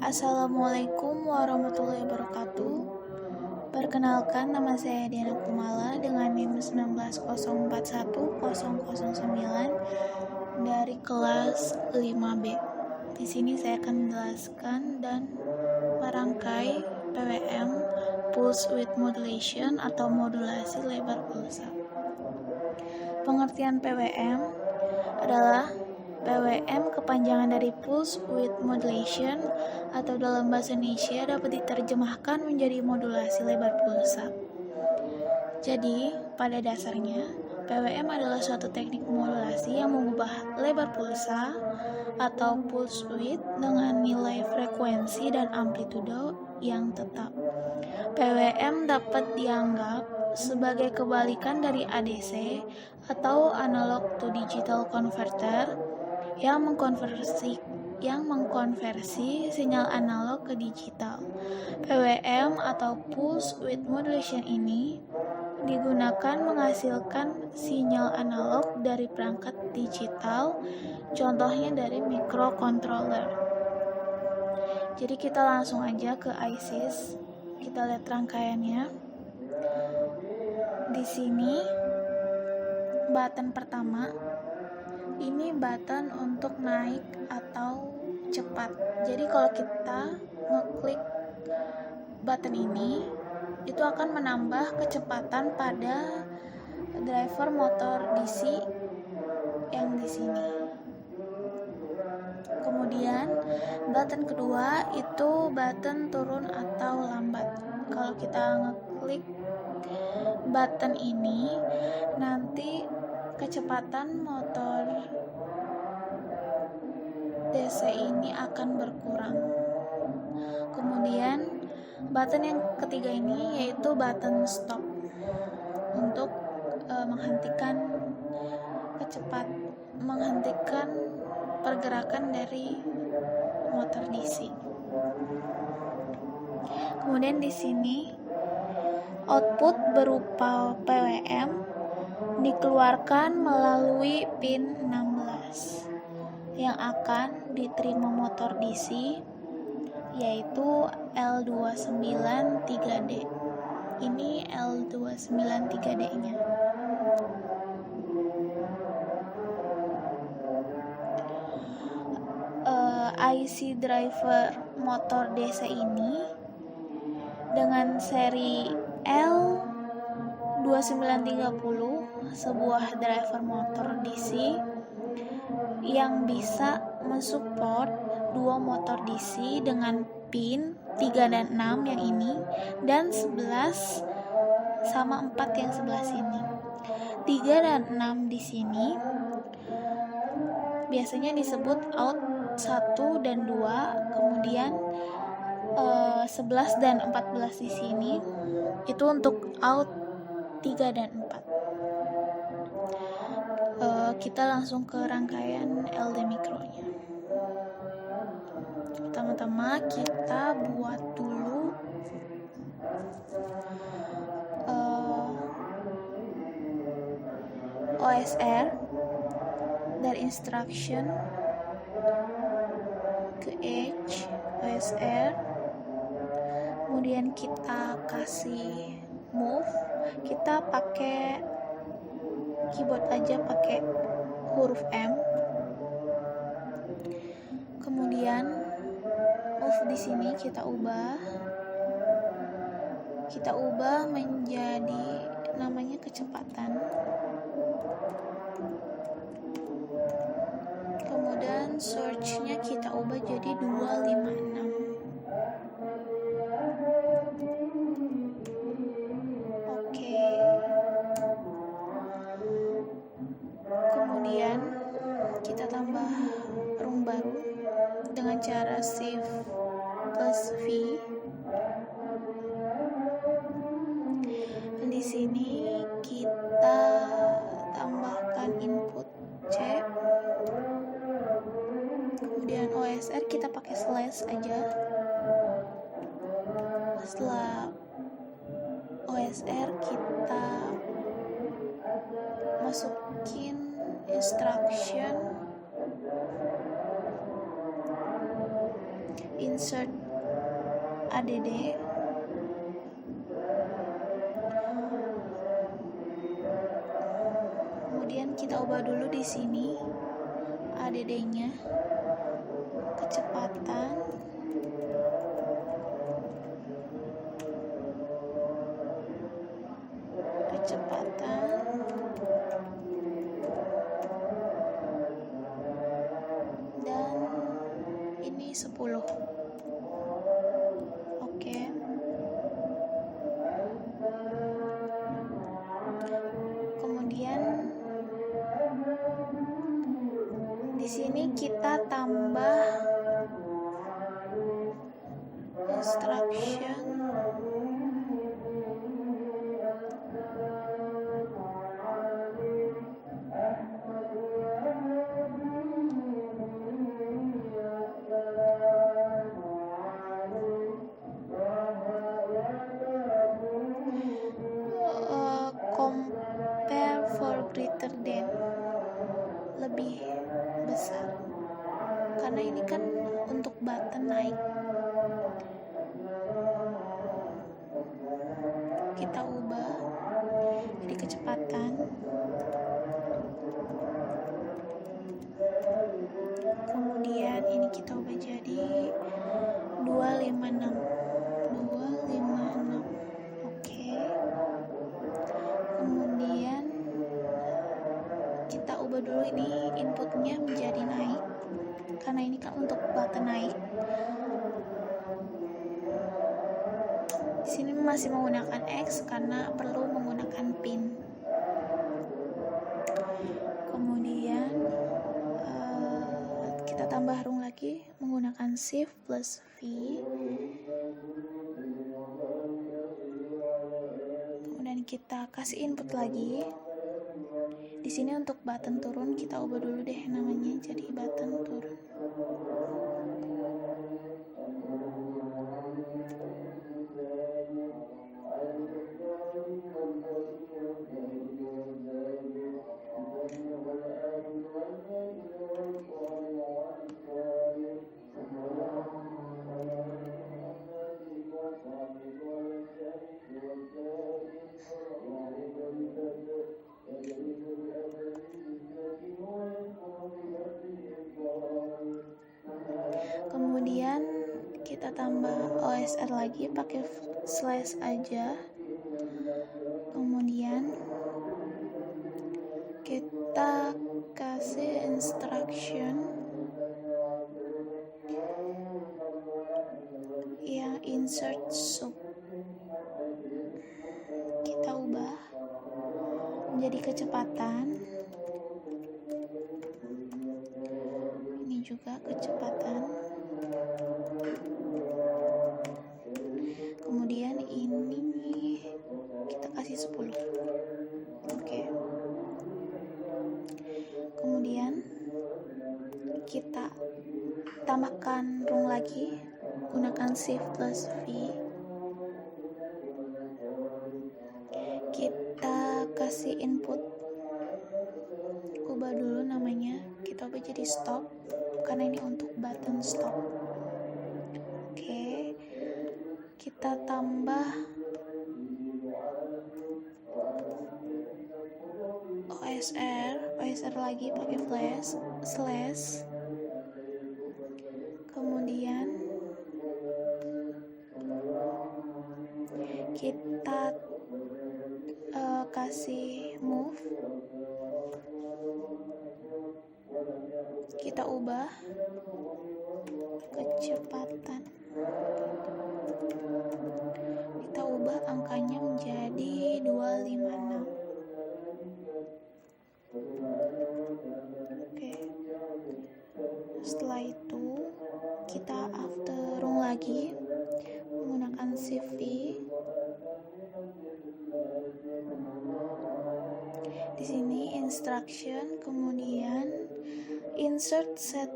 Assalamualaikum warahmatullahi wabarakatuh. Perkenalkan, nama saya Diana Kumala dengan NIM 190410009 dari kelas 5B. Di sini saya akan menjelaskan dan merangkai PWM, Pulse Width Modulation atau modulasi lebar pulsa. Pengertian PWM adalah PWM kepanjangan dari Pulse Width Modulation atau dalam bahasa Indonesia dapat diterjemahkan menjadi modulasi lebar pulsa. Jadi, pada dasarnya, PWM adalah suatu teknik modulasi yang mengubah lebar pulsa atau pulse width dengan nilai frekuensi dan amplitudo yang tetap. PWM dapat dianggap sebagai kebalikan dari ADC atau analog to digital converter yang mengkonversi sinyal analog ke digital. PWM atau Pulse Width Modulation ini digunakan menghasilkan sinyal analog dari perangkat digital, contohnya dari microcontroller. Jadi kita langsung aja ke ICs, kita lihat rangkaiannya. Di sini button pertama ini button untuk naik atau cepat. Jadi kalau kita ngeklik button ini, itu akan menambah kecepatan pada driver motor DC yang di sini. Kemudian button kedua itu button turun atau lambat. Kalau kita ngeklik button ini, nanti kecepatan motor DC ini akan berkurang. Kemudian button yang ketiga ini yaitu button stop untuk menghentikan pergerakan dari motor DC. Kemudian di sini output berupa PWM dikeluarkan melalui pin 16 yang akan diterima motor DC, yaitu L293D. Ini L293D nya. IC driver motor DC ini dengan seri L2930, sebuah driver motor DC yang bisa mensupport dua motor DC dengan pin 3 dan 6 yang ini dan 11 sama 4 yang sebelah sini. 3 dan 6 di sini biasanya disebut out 1 dan 2, kemudian 11 dan 14 di sini itu untuk out 3 dan 4. Kita langsung ke rangkaian LD mikronya. Pertama-tama kita buat dulu OSR dari instruction ke edge OSR, kemudian kita kasih move, kita pakai keyboard aja pakai huruf M. Kemudian move di sini kita ubah menjadi namanya kecepatan. Kemudian search-nya kita ubah jadi 256. Kemudian kita tambah room baru dengan cara shift plus V. Di sini kita tambahkan input C. Kemudian OSR kita pakai slash aja. Setelah OSR kita masukin instruction insert ADD. Kemudian kita ubah dulu di sini ADD-nya, kecepatan, dan ini 10. Oke. Kemudian di sini kita tambah instruction compare for greater than, lebih besar, karena ini kan untuk button naik. Kita ubah jadi kecepatan, kemudian ini kita ubah jadi 256. Oke. Kemudian kita ubah dulu ini inputnya menjadi naik, karena ini kan untuk button naik. Di sini masih menggunakan X karena perlu menggunakan pin. Kemudian kita tambah rung lagi menggunakan Shift plus V. Kemudian kita kasih input lagi. Di sini untuk button turun kita ubah dulu deh namanya jadi button turun. Kemudian kita tambah OSR lagi pakai slash aja. Kemudian kita kasih instruction yang insert sub. Kita ubah menjadi kecepatan. Ini juga kecepatan. Kemudian ini kita kasih 10. Oke. Kemudian kita tambahkan rung lagi gunakan Shift plus V. Kita kasih input, ubah dulu namanya, kita ubah jadi stop karena ini untuk button stop. Oke, kita tambah OSR lagi pakai slash. Kemudian kita kasih move, kita ubah kecepatan, kita ubah angkanya menjadi 256. Oke. Setelah itu kita after rung lagi menggunakan Shift V. Di sini instruction, kemudian insert set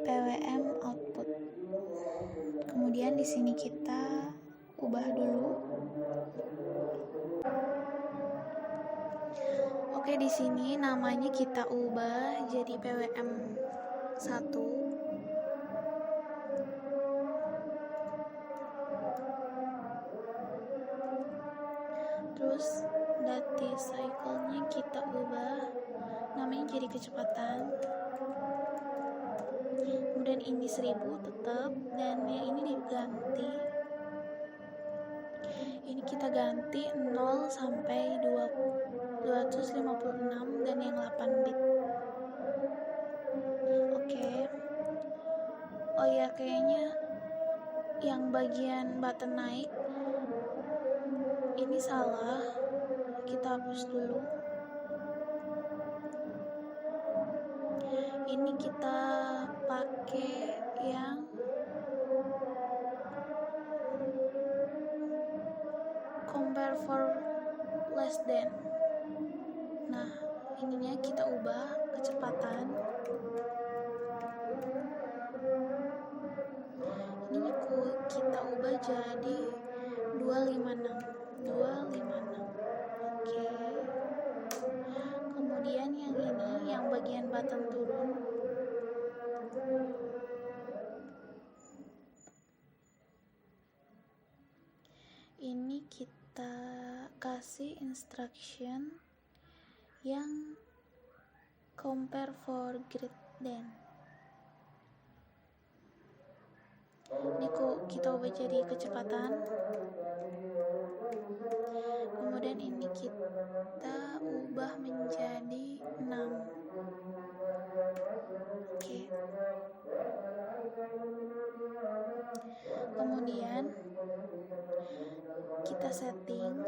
PWM output. Kemudian di sini kita ubah dulu. Oke, di sini namanya kita ubah jadi PWM 1. Terus dati cycle-nya kita ubah namanya jadi kecepatan. Kemudian ini 1000 tetap, dan yang ini diganti. Ini kita ganti 0 sampai 256 dan yang 8 bit. Oke. Oh ya, kayaknya yang bagian button naik ini salah. Kita hapus dulu. Ini kita pakai yang compare for less than. Nah, ininya kita ubah kecepatan. Ini kita ubah jadi 256. Oke. Kemudian yang ini, yang bagian button turun, ini kita kasih instruction yang compare for greater than. Ini kita ubah jadi kecepatan. Kemudian ini kita ubah menjadi 6. Oke. Kemudian kita setting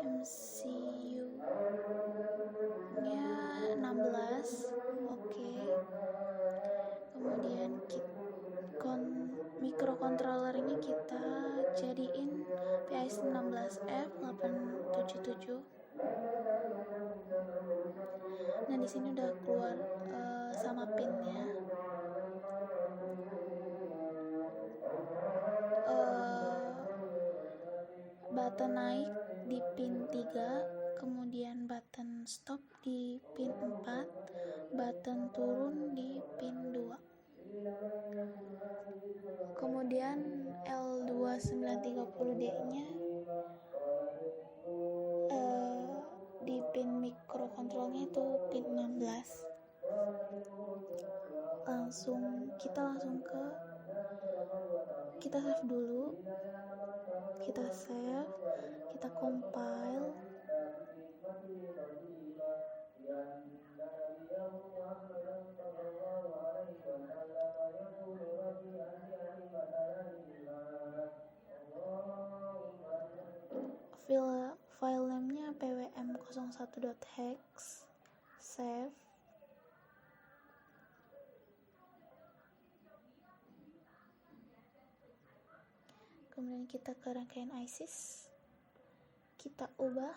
MCU nya 16. Oke. Kemudian microcontroller ini kita jadiin PIC 16F877. Nah, di sini udah keluar sama pinnya. Button naik di pin 3, kemudian button stop di pin 4, button turun di pin 2. Kemudian L2930D-nya di pin microcontrolnya itu pin 16. Kita save dulu. Kita save, kita compile. File name-nya pwm01.hex. Save. Kemudian kita ke rangkaian ISIS, kita ubah.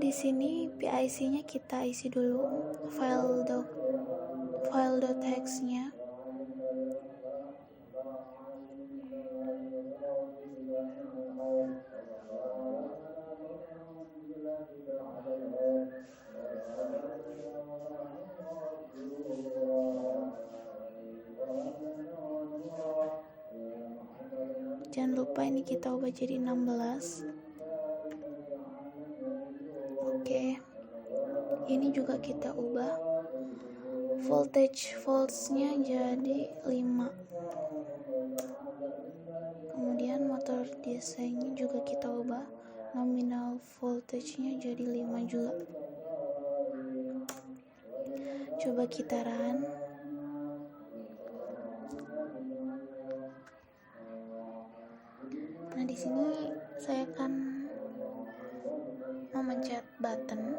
Di sini PIC-nya kita isi dulu file.hex-nya. Jangan lupa ini kita ubah jadi 16. Oke. Ini juga kita ubah voltage volts-nya jadi 5. Kemudian motor DC-nya juga kita ubah nominal voltage-nya jadi 5 juga. Coba kita run. Nah, di sini saya akan memencet button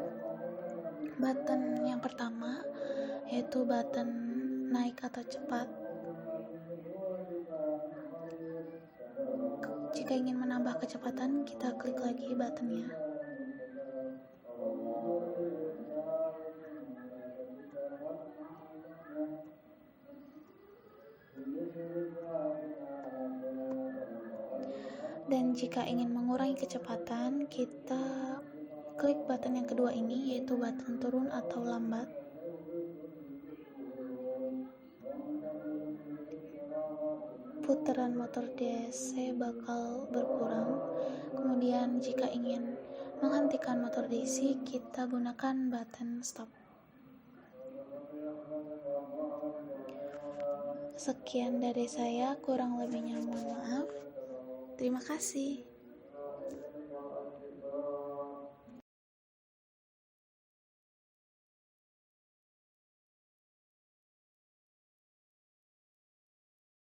yang pertama, yaitu button naik atau cepat. Jika ingin menambah kecepatan, kita klik lagi buttonnya. Dan jika ingin mengurangi kecepatan, kita klik button yang kedua ini, yaitu button turun atau lambat. Put putaran motor DC bakal berkurang. Kemudian jika ingin menghentikan motor DC, kita gunakan button stop. Sekian dari saya, kurang lebihnya mohon maaf. Terima kasih.